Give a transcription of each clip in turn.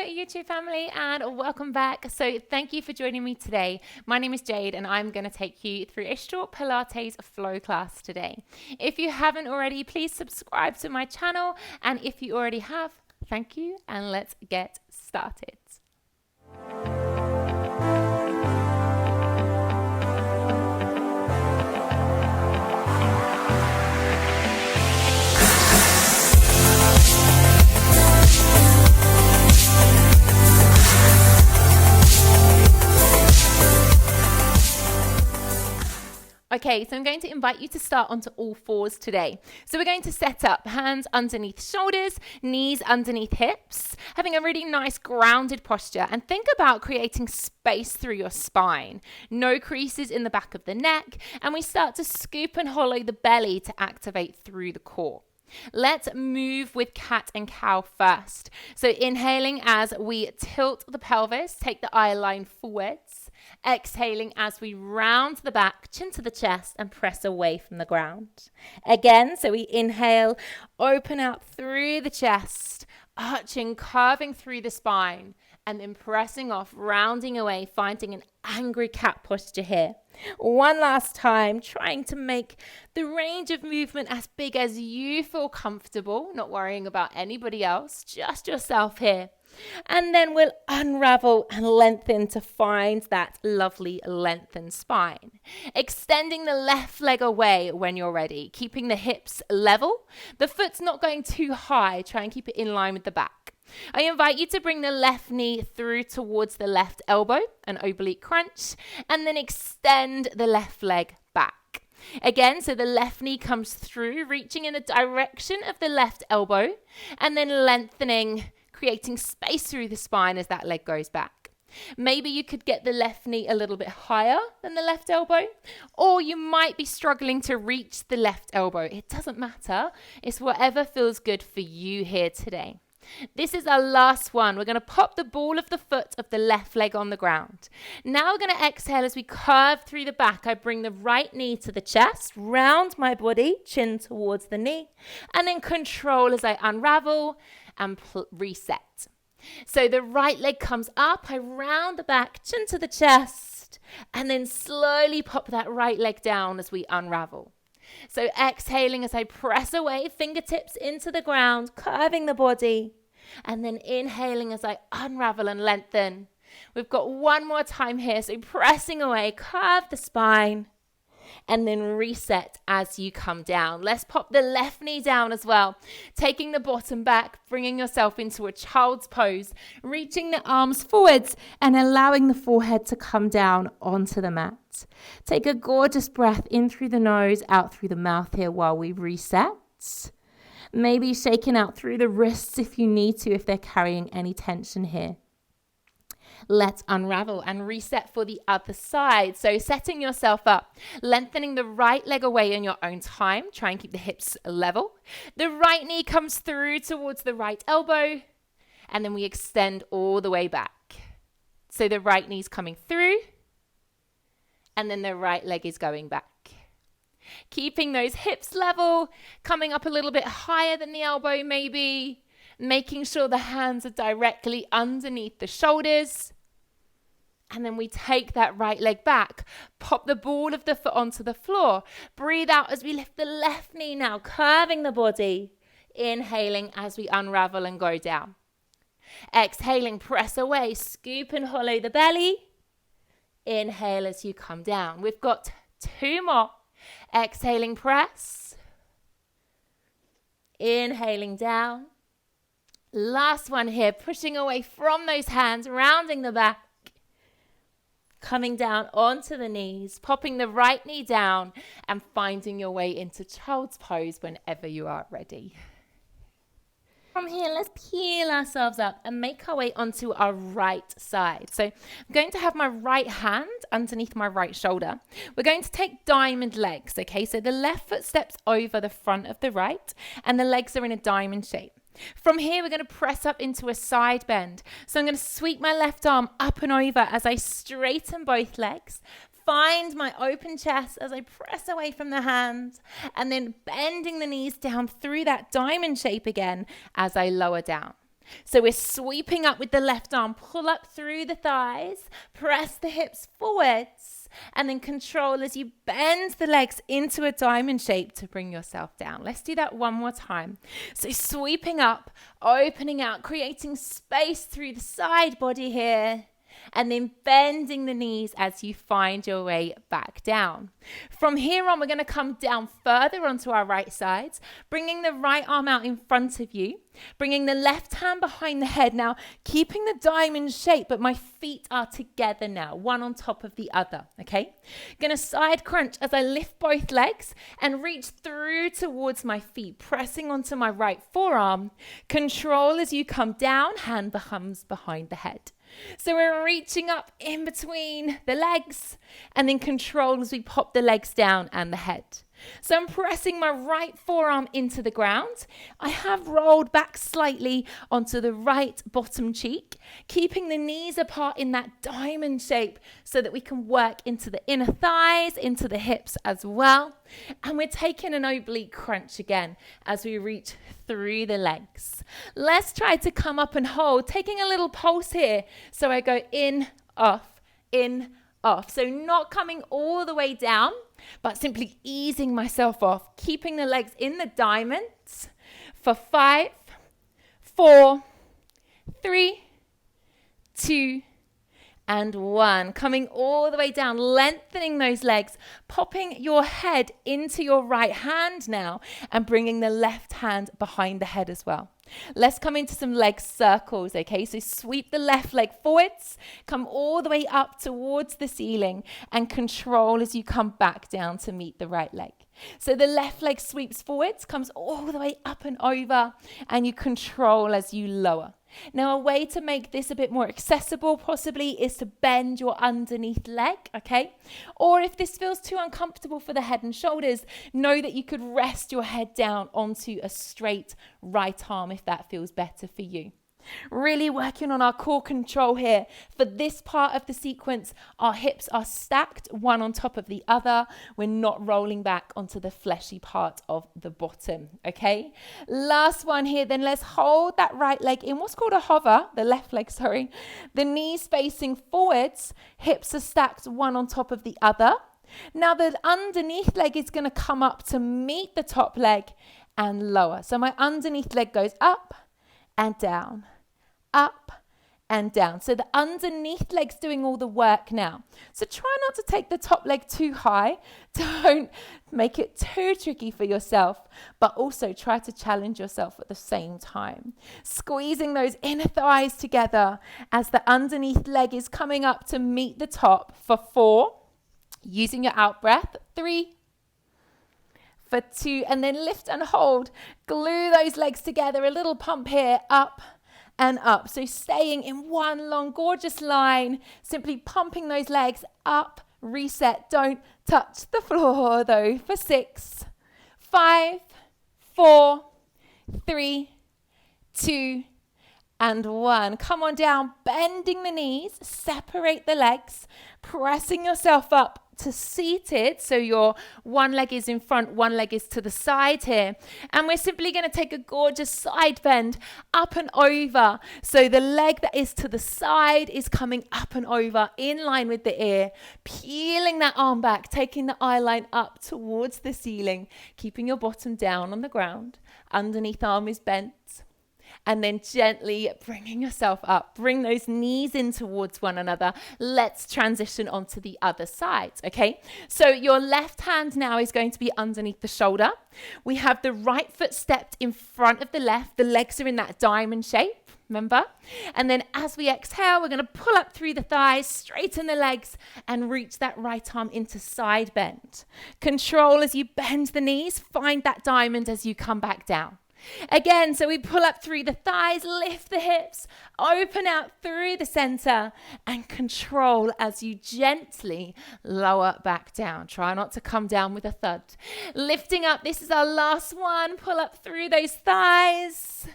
YouTube family, and welcome back. So thank you for joining me today. My name is Jade and I'm going to take you through a short Pilates Flow class today. If you haven't already, please subscribe to my channel, and if you already have, thank you, and let's get started. Okay, so I'm going to invite you to start onto all fours today. So we're going to set up hands underneath shoulders, knees underneath hips, having a really nice grounded posture, and think about creating space through your spine. No creases in the back of the neck, and we start to scoop and hollow the belly to activate through the core. Let's move with cat and cow first. So inhaling as we tilt the pelvis, take the eye line forwards. Exhaling as we round the back, chin to the chest, and press away from the ground. Again, so we inhale, open out through the chest, arching, curving through the spine, and then pressing off, rounding away, finding an angry cat posture here. One last time, trying to make the range of movement as big as you feel comfortable, not worrying about anybody else, just yourself here. And then we'll unravel and lengthen to find that lovely lengthened spine. Extending the left leg away when you're ready, keeping the hips level. The foot's not going too high. Try and keep it in line with the back. I invite you to bring the left knee through towards the left elbow, an oblique crunch, and then extend the left leg back. Again, so the left knee comes through, reaching in the direction of the left elbow, and then lengthening, creating space through the spine as that leg goes back. Maybe you could get the left knee a little bit higher than the left elbow, or you might be struggling to reach the left elbow. It doesn't matter. It's whatever feels good for you here today. This is our last one. We're going to pop the ball of the foot of the left leg on the ground. Now we're going to exhale as we curve through the back. I bring the right knee to the chest, round my body, chin towards the knee, and then control as I unravel and reset. So the right leg comes up, I round the back, chin to the chest, and then slowly pop that right leg down as we unravel. So exhaling as I press away, fingertips into the ground, curving the body, and then inhaling as I unravel and lengthen. We've got one more time here, so pressing away, curve the spine, and then reset as you come down. Let's pop the left knee down as well. Taking the bottom back, bringing yourself into a child's pose, reaching the arms forwards and allowing the forehead to come down onto the mat. Take a gorgeous breath in through the nose, out through the mouth here while we reset. Maybe shaking out through the wrists if you need to, if they're carrying any tension here. Let's unravel and reset for the other side. So setting yourself up, lengthening the right leg away in your own time. Try and keep the hips level. The right knee comes through towards the right elbow, and then we extend all the way back. So the right knee's coming through, and then the right leg is going back. Keeping those hips level, coming up a little bit higher than the elbow maybe, making sure the hands are directly underneath the shoulders. And then we take that right leg back, pop the ball of the foot onto the floor. Breathe out as we lift the left knee now, curving the body. Inhaling as we unravel and go down. Exhaling, press away, scoop and hollow the belly. Inhale as you come down. We've got two more. Exhaling, press. Inhaling down. Last one here, pushing away from those hands, rounding the back. Coming down onto the knees, popping the right knee down and finding your way into child's pose whenever you are ready. From here, let's peel ourselves up and make our way onto our right side. So I'm going to have my right hand underneath my right shoulder. We're going to take diamond legs, okay? So the left foot steps over the front of the right and the legs are in a diamond shape. From here, we're going to press up into a side bend. So I'm going to sweep my left arm up and over as I straighten both legs. Find my open chest as I press away from the hands, and then bending the knees down through that diamond shape again as I lower down. So we're sweeping up with the left arm, pull up through the thighs, press the hips forwards, and then control as you bend the legs into a diamond shape to bring yourself down. Let's do that one more time. So sweeping up, opening out, creating space through the side body here, and then bending the knees as you find your way back down. From here on, we're going to come down further onto our right sides, bringing the right arm out in front of you, bringing the left hand behind the head. Now, keeping the diamond shape, but my feet are together now, one on top of the other, okay? Going to side crunch as I lift both legs and reach through towards my feet, pressing onto my right forearm. Control as you come down, hand comes behind the head. So we're reaching up in between the legs and then control as we pop the legs down and the head. So I'm pressing my right forearm into the ground. I have rolled back slightly onto the right bottom cheek, keeping the knees apart in that diamond shape so that we can work into the inner thighs, into the hips as well. And we're taking an oblique crunch again as we reach through the legs. Let's try to come up and hold, taking a little pulse here. So I go in, off, in, off. So not coming all the way down, but simply easing myself off, keeping the legs in the diamonds for 5, 4, 3, 2, and 1. Coming all the way down, lengthening those legs, popping your head into your right hand now, and bringing the left hand behind the head as well. Let's come into some leg circles, okay? So sweep the left leg forwards, come all the way up towards the ceiling, and control as you come back down to meet the right leg. So the left leg sweeps forwards, comes all the way up and over, and you control as you lower. Now, a way to make this a bit more accessible possibly is to bend your underneath leg, okay? Or if this feels too uncomfortable for the head and shoulders, know that you could rest your head down onto a straight right arm if that feels better for you. Really working on our core control here. For this part of the sequence, our hips are stacked one on top of the other. We're not rolling back onto the fleshy part of the bottom, okay? Last one here, then let's hold that right leg in what's called a hover, the left leg, sorry. The knees facing forwards, hips are stacked one on top of the other. Now the underneath leg is going to come up to meet the top leg and lower. So my underneath leg goes up and down. Up and down. So the underneath leg's doing all the work now. So try not to take the top leg too high. Don't make it too tricky for yourself, but also try to challenge yourself at the same time. Squeezing those inner thighs together as the underneath leg is coming up to meet the top for 4. Using your out breath, 3, for 2, and then lift and hold. Glue those legs together. A little pump here, up and up. So staying in one long, gorgeous line, simply pumping those legs up, reset. Don't touch the floor though. For 6, 5, 4, 3, 2, and 1. Come on down, bending the knees, separate the legs, pressing yourself up to seated, so your one leg is in front, one leg is to the side here, and we're simply going to take a gorgeous side bend up and over, so the leg that is to the side is coming up and over in line with the ear, peeling that arm back, taking the eye line up towards the ceiling, keeping your bottom down on the ground, underneath arm is bent. And then gently bringing yourself up. Bring those knees in towards one another. Let's transition onto the other side, okay? So your left hand now is going to be underneath the shoulder. We have the right foot stepped in front of the left. The legs are in that diamond shape, remember? And then as we exhale, we're going to pull up through the thighs, straighten the legs, and reach that right arm into side bend. Control as you bend the knees. Find that diamond as you come back down. Again, so we pull up through the thighs, lift the hips, open out through the center, and control as you gently lower back down. Try not to come down with a thud. Lifting up, this is our last one. Pull up through those thighs.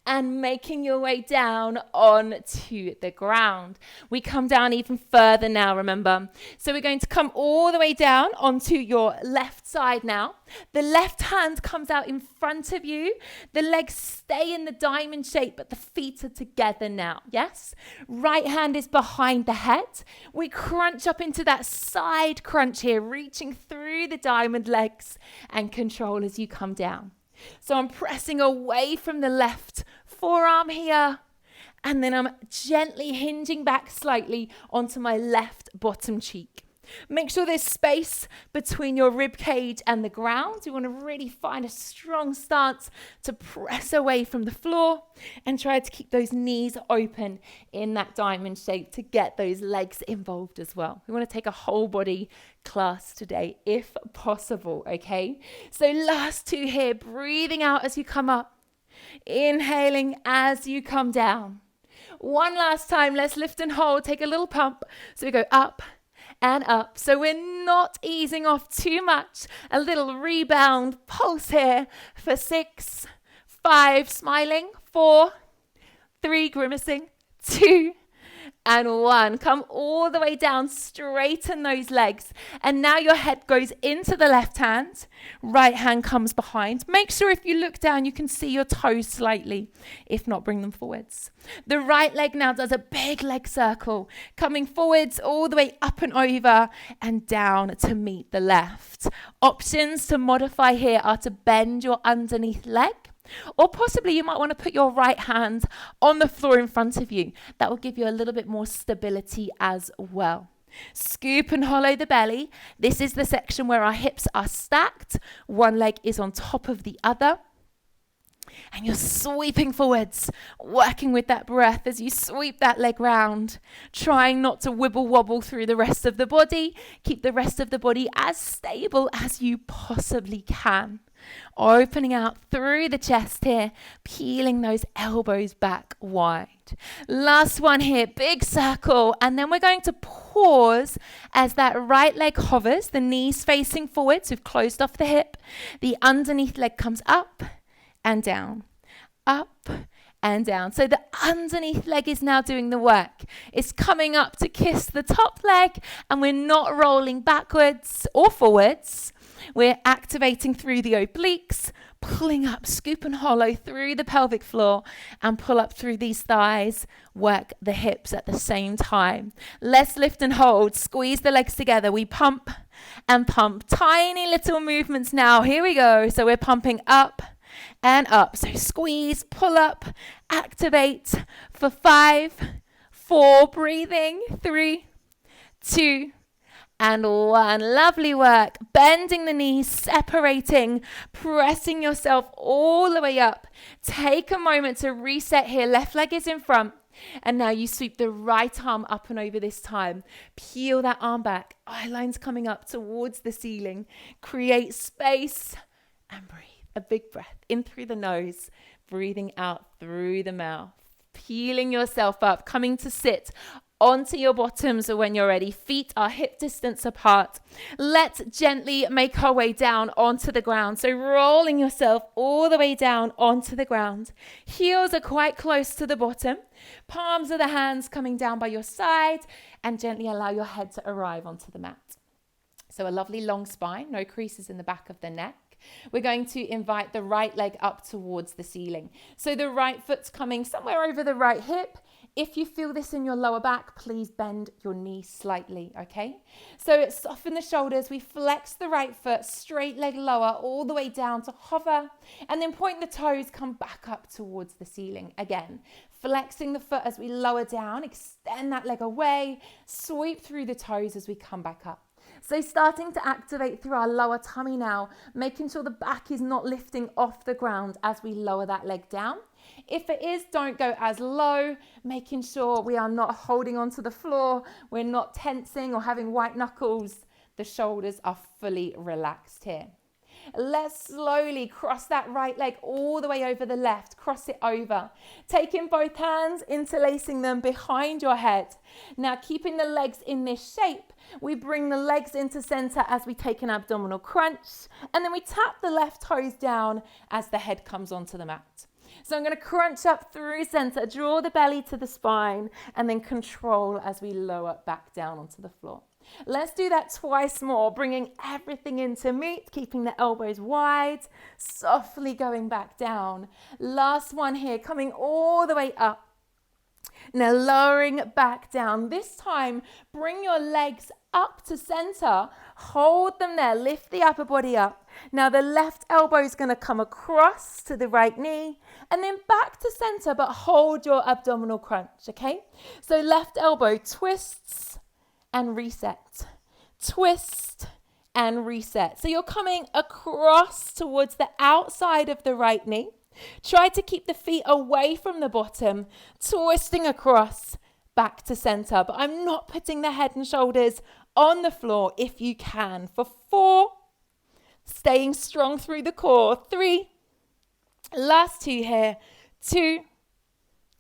and making your way down onto the ground. We come down even further now, remember. So we're going to come all the way down onto your left side now. The left hand comes out in front of you. The legs stay in the diamond shape, but the feet are together now, yes? Right hand is behind the head. We crunch up into that side crunch here, reaching through the diamond legs and control as you come down. So I'm pressing away from the left forearm here, and then I'm gently hinging back slightly onto my left bottom cheek. Make sure there's space between your rib cage and the ground. You want to really find a strong stance to press away from the floor and try to keep those knees open in that diamond shape to get those legs involved as well. We want to take a whole body class today if possible, okay? So last two here, breathing out as you come up, inhaling as you come down. One last time, let's lift and hold, take a little pump. So we go up and up. So we're not easing off too much. A little rebound pulse here for 6, 5, smiling, 4, 3, grimacing, 2, and 1. Come all the way down, straighten those legs. And now your head goes into the left hand, right hand comes behind. Make sure if you look down, you can see your toes slightly. If not, bring them forwards. The right leg now does a big leg circle, coming forwards all the way up and over and down to meet the left. Options to modify here are to bend your underneath leg, or possibly you might want to put your right hand on the floor in front of you. That will give you a little bit more stability as well. Scoop and hollow the belly. This is the section where our hips are stacked. One leg is on top of the other. And you're sweeping forwards, working with that breath as you sweep that leg round, trying not to wibble wobble through the rest of the body. Keep the rest of the body as stable as you possibly can. Opening out through the chest here, peeling those elbows back wide. Last one here, big circle, and then we're going to pause as that right leg hovers, the knees facing forwards. We've closed off the hip. The underneath leg comes up and down, up and down. So the underneath leg is now doing the work. It's coming up to kiss the top leg, and we're not rolling backwards or forwards. We're activating through the obliques, pulling up, scoop and hollow through the pelvic floor, and pull up through these thighs. Work the hips at the same time. Let's lift and hold. Squeeze the legs together. We pump and pump. Tiny little movements now. Here we go. So we're pumping up and up. So squeeze, pull up, activate for 5, 4, breathing, 3, 2, and 1. Lovely work. Bending the knees, separating, pressing yourself all the way up. Take a moment to reset here. Left leg is in front. And now you sweep the right arm up and over this time. Peel that arm back. Eye lines coming up towards the ceiling. Create space and breathe. A big breath in through the nose, breathing out through the mouth. Peeling yourself up, coming to sit onto your bottoms when you're ready. Feet are hip distance apart. Let's gently make our way down onto the ground. So rolling yourself all the way down onto the ground. Heels are quite close to the bottom. Palms of the hands coming down by your side, and gently allow your head to arrive onto the mat. So a lovely long spine, no creases in the back of the neck. We're going to invite the right leg up towards the ceiling. So the right foot's coming somewhere over the right hip. If you feel this in your lower back, please bend your knee slightly, okay? So soften the shoulders. We flex the right foot, straight leg lower, all the way down to hover. And then point the toes, come back up towards the ceiling. Again, flexing the foot as we lower down, extend that leg away, sweep through the toes as we come back up. So starting to activate through our lower tummy now, making sure the back is not lifting off the ground as we lower that leg down. If it is, don't go as low, making sure we are not holding onto the floor, we're not tensing or having white knuckles. The shoulders are fully relaxed here. Let's slowly cross that right leg all the way over the left. Cross it over. Taking both hands, interlacing them behind your head. Now keeping the legs in this shape, we bring the legs into center as we take an abdominal crunch. And then we tap the left toes down as the head comes onto the mat. So I'm going to crunch up through center, draw the belly to the spine, and then control as we lower back down onto the floor. Let's do that twice more, bringing everything into meet, keeping the elbows wide, softly going back down. Last one here, coming all the way up. Now lowering back down. This time, bring your legs up to center. Hold them there. Lift the upper body up. Now the left elbow is going to come across to the right knee and then back to center, but hold your abdominal crunch, okay? So left elbow twists and reset. Twist and reset. So you're coming across towards the outside of the right knee. Try to keep the feet away from the bottom, twisting across back to center. But I'm not putting the head and shoulders on the floor if you can. For 4, staying strong through the core. 3, last 2 here. 2,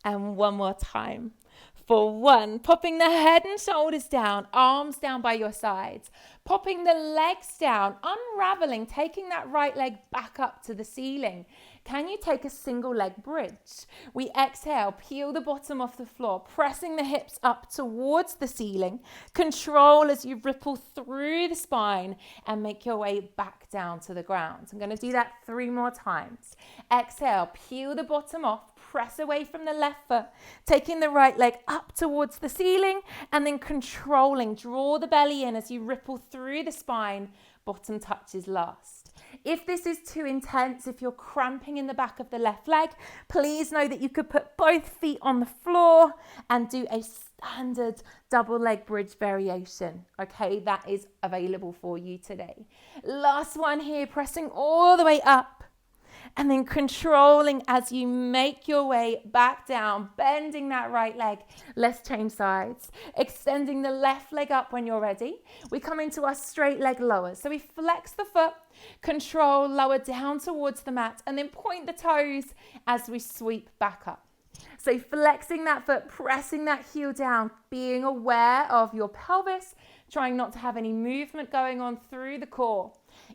and one more time. For 1, popping the head and shoulders down, arms down by your sides. Popping the legs down, unraveling, taking that right leg back up to the ceiling. Can you take a single leg bridge? We exhale, peel the bottom off the floor, pressing the hips up towards the ceiling. Control as you ripple through the spine and make your way back down to the ground. I'm going to do that 3 more times. Exhale, peel the bottom off, press away from the left foot, taking the right leg up towards the ceiling and then controlling. Draw the belly in as you ripple through the spine. Bottom touches last. If this is too intense, if you're cramping in the back of the left leg, please know that you could put both feet on the floor and do a standard double leg bridge variation. Okay, that is available for you today. Last one here, pressing all the way up. And then controlling as you make your way back down, bending that right leg. Let's change sides. Extending the left leg up when you're ready. We come into our straight leg lowers. So we flex the foot, control, lower down towards the mat, and then point the toes as we sweep back up. So flexing that foot, pressing that heel down, being aware of your pelvis, trying not to have any movement going on through the core.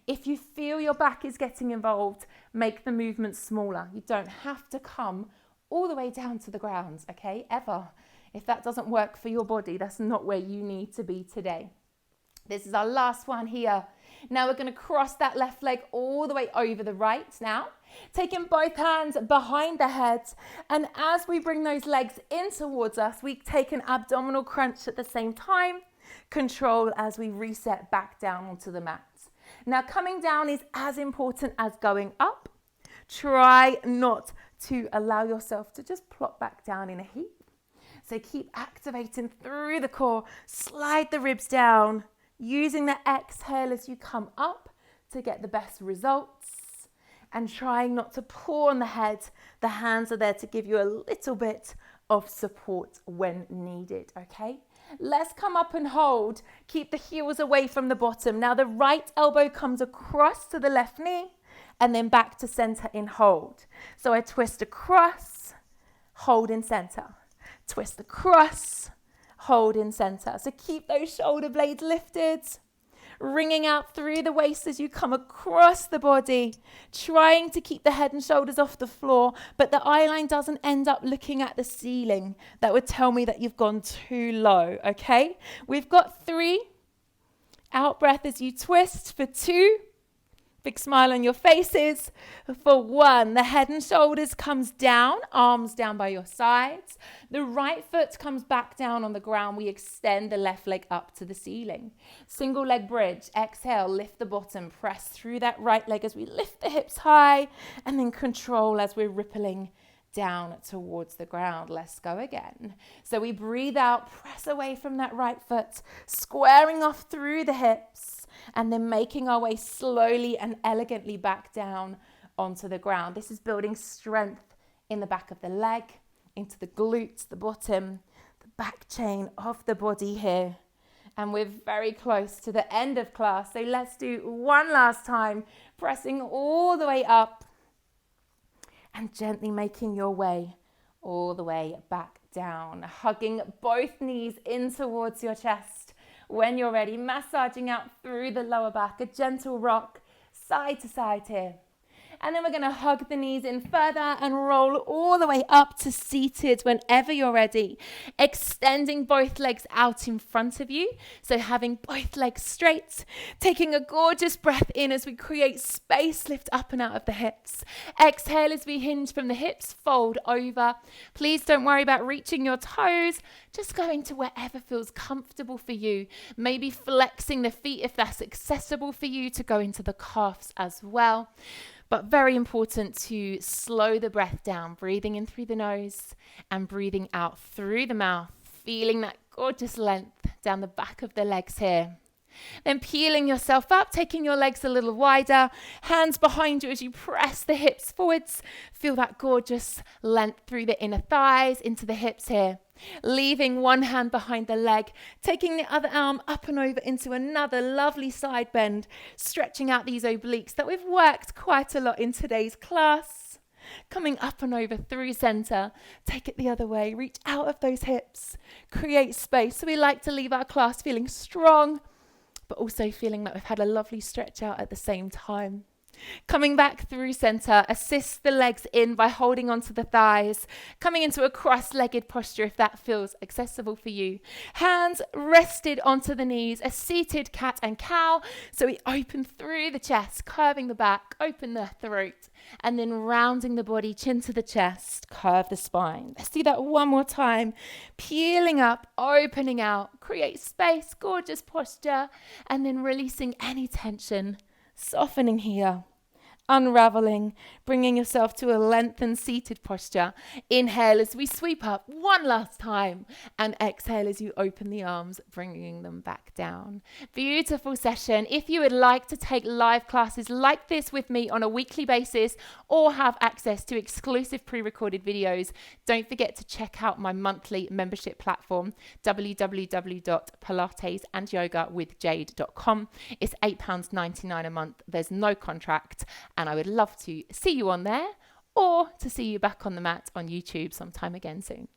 If you feel your back is getting involved, make the movement smaller. You don't have to come all the way down to the ground, okay, ever. If that doesn't work for your body, that's not where you need to be today. This is our last one here. Now we're going to cross that left leg all the way over the right now, taking both hands behind the head. And as we bring those legs in towards us, we take an abdominal crunch at the same time. Control as we reset back down onto the mat. Now coming down is as important as going up. Try not to allow yourself to just plop back down in a heap. So keep activating through the core. Slide the ribs down, using the exhale as you come up to get the best results. And trying not to pull on the head. The hands are there to give you a little bit of support when needed, okay? Let's come up and hold. Keep the heels away from the bottom. Now the right elbow comes across to the left knee and then back to center in hold. So I twist across, hold in center. Twist across, hold in center. So keep those shoulder blades lifted, wringing out through the waist as you come across the body, trying to keep the head and shoulders off the floor, but the eye line doesn't end up looking at the ceiling. That would tell me that you've gone too low, okay? We've got 3. Out breath as you twist. For 2. Big smile on your faces. For 1, the head and shoulders comes down, arms down by your sides. The right foot comes back down on the ground. We extend the left leg up to the ceiling. Single leg bridge. Exhale, lift the bottom. Press through that right leg as we lift the hips high. And then control as we're rippling down towards the ground. Let's go again. So we breathe out, press away from that right foot, squaring off through the hips. And then making our way slowly and elegantly back down onto the ground. This is building strength in the back of the leg, into the glutes, the bottom, the back chain of the body here. And we're very close to the end of class. So let's do one last time, pressing all the way up and gently making your way all the way back down. Hugging both knees in towards your chest. When you're ready, massaging out through the lower back, a gentle rock side to side here. And then we're going to hug the knees in further and roll all the way up to seated whenever you're ready. Extending both legs out in front of you. So having both legs straight. Taking a gorgeous breath in as we create space, lift up and out of the hips. Exhale as we hinge from the hips, fold over. Please don't worry about reaching your toes. Just going to wherever feels comfortable for you. Maybe flexing the feet if that's accessible for you, to go into the calves as well. But very important to slow the breath down, breathing in through the nose and breathing out through the mouth, feeling that gorgeous length down the back of the legs here. Then peeling yourself up, taking your legs a little wider, hands behind you as you press the hips forwards. Feel that gorgeous length through the inner thighs, into the hips here. Leaving one hand behind the leg, taking the other arm up and over into another lovely side bend, stretching out these obliques that we've worked quite a lot in today's class. Coming up and over through center, take it the other way, reach out of those hips, create space. So we like to leave our class feeling strong, but also feeling that we've had a lovely stretch out at the same time. Coming back through center, assist the legs in by holding onto the thighs, coming into a cross-legged posture if that feels accessible for you. Hands rested onto the knees, a seated cat and cow. So we open through the chest, curving the back, open the throat, and then rounding the body, chin to the chest, curve the spine. Let's do that one more time. Peeling up, opening out, create space, gorgeous posture, and then releasing any tension. Softening here, unraveling, bringing yourself to a lengthened seated posture. Inhale as we sweep up one last time, and exhale as you open the arms, bringing them back down. Beautiful session. If you would like to take live classes like this with me on a weekly basis or have access to exclusive pre-recorded videos, don't forget to check out my monthly membership platform, www.pilatesandyoga.com. It's £8.99 a month. There's no contract, and I would love to see you on there or to see you back on the mat on YouTube sometime again soon.